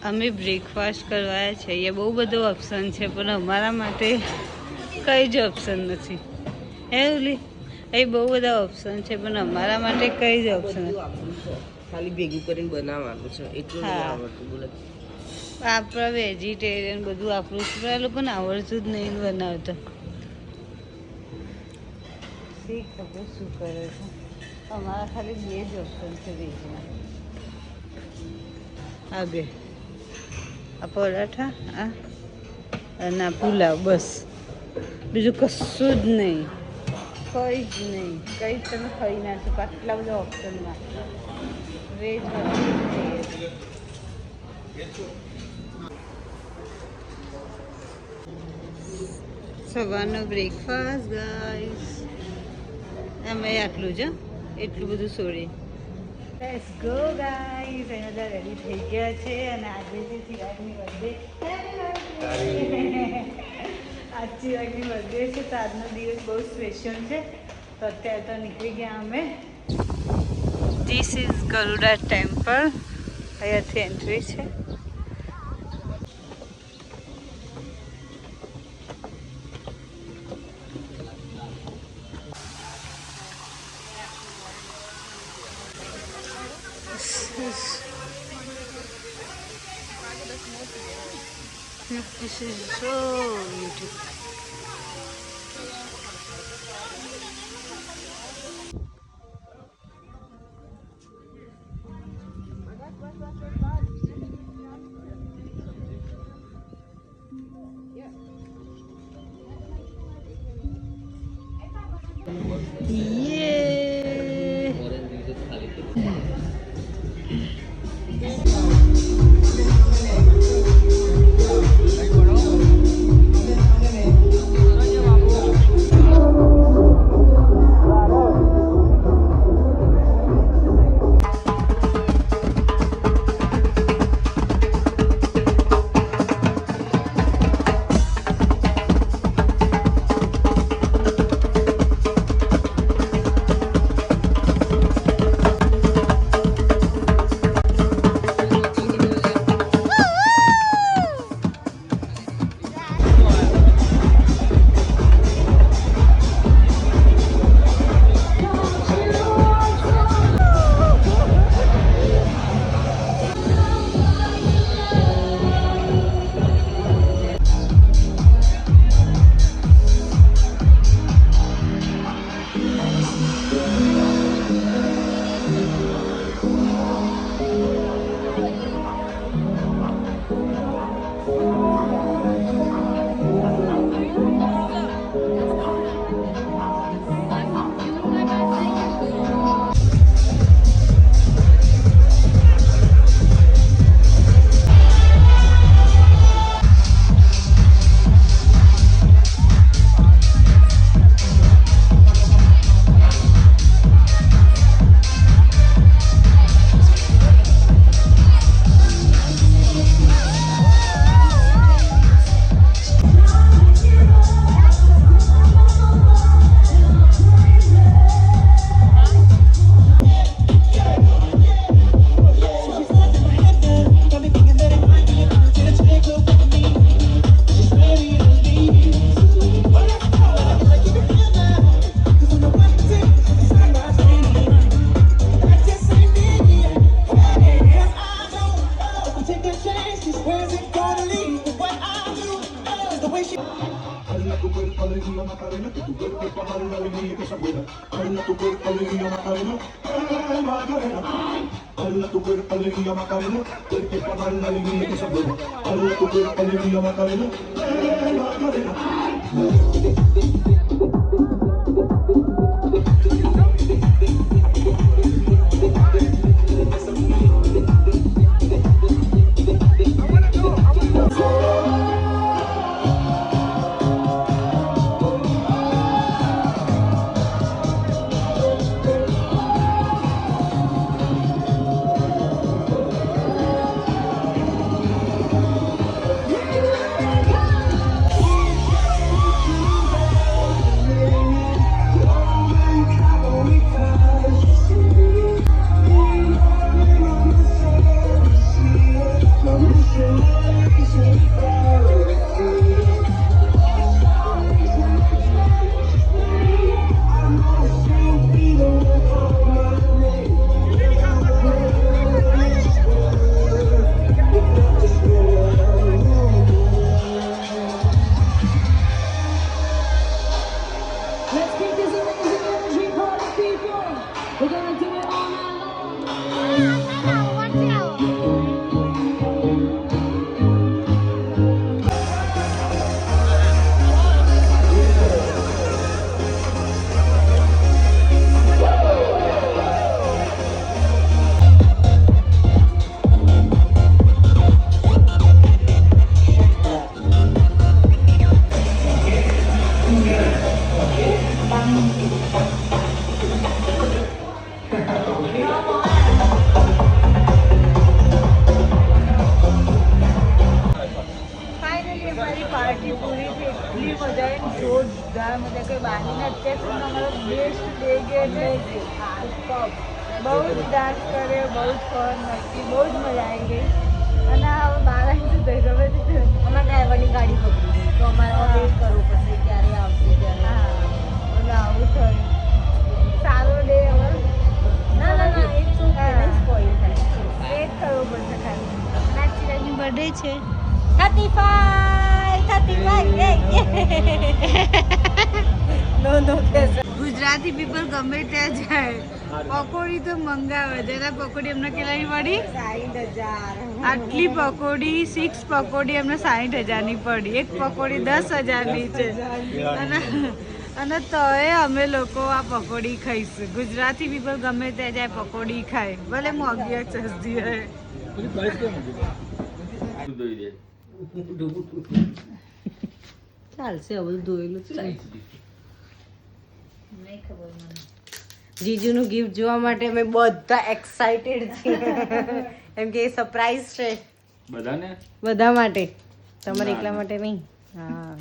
અમે બ્રેકફાસ્ટ કરવાયા છે. અહીંયા બહુ બધો ઓપ્શન છે પણ અમારા માટે કંઈ જ ઓપ્શન નથી. હે ઓલી એ બહુ બધા ઓપ્શન છે પણ અમારા માટે કંઈ જ ઓપ્શન નથી. ખાલી ભેગું કરીને બનાવવાનું છે એટલું નહીં આવડતું. બોલે આપણા વેજીટેરિયન બધું આપણું છે પણ લોકોને આવડતું જ નહીં બનાવતા. શીખ ખબર શું કરે છે. અમારા ખાલી બે જ ઓપ્શન છે વેજના. આ બે આ પરાઠા અને આ પુલાવ બસ. બીજું કશું જ નહીં, કંઈ જ નહીં. કંઈ તમે ખાઈ ના શકો આટલા બધા ઓપ્શનમાં. વેજ સવારનો બ્રેકફાસ્ટ ગાઈસ અમે આટલું જ એટલું બધું છોડી. Let's go guys. અહીંયા બધા રેડી થઈ ગયા છે અને આજે છે ચિરાગની બર્થડે. આજ ચિરાગની બર્થડે છે તો આજનો દિવસ બહુ સ્પેશિયલ છે. તો અત્યારે તો નીકળી ગયા અમે. This is Garuda temple. અહીંયાથી એન્ટ્રી છે. This is so beautiful. Dale tu cuerpo alegría Macarena, el que para la alegría que se mueva. Dale tu cuerpo alegría Macarena, Macarena. શાળામાં જાય કોઈ બાંધીને અત્યાર સુધી અમારો બેસ્ટ ડે ગયો એટલે બહુ જ ડાન્સ કર્યો, બહુ જ ફન મસ્તી, બહુ જ મજા આવી ગઈ. અને હવે બહાર આવી થઈ ખબર છે અમારા ડ્રાઈવરની ગાડી પકડી તો અમારે વેઇટ કરવું પડશે ક્યારે આવશે ક્યારે. હા એટલે આવું થયું. સારો ડે હવે ના ના ના એક શું સ્પોઇલ થાય. વેઇટ કરવું પડશે ખાલી. ના ચિરાગની બર્થડે છે 35. ગુજરાતી પીપલ ગમે ત્યાં જાય પકોડી તો મંગાવે. જરા પકોડી અમને કેટલાની પડી? 60,000. આટલી પકોડી 6 પકોડી અમને 60,000ની પડી. એક પકોડી 10,000ની છે. અને તોય અમે લોકો આ પકોડી ખાઈશું. ગુજરાતી પીપલ ગમે ત્યાં જાય પકોડી ખાય, ભલે મોંઘી હોય સસ્તી હોય. ચાલશે હવે બધું ધોયેલું છે. જીજુનું ગિફ્ટ જોવા માટે અમે બધા એક્સાઇટેડ છીએ કેમ કે એ સરપ્રાઈઝ છે બધાને બધા માટે, તમારે એકલા માટે નહીં. હા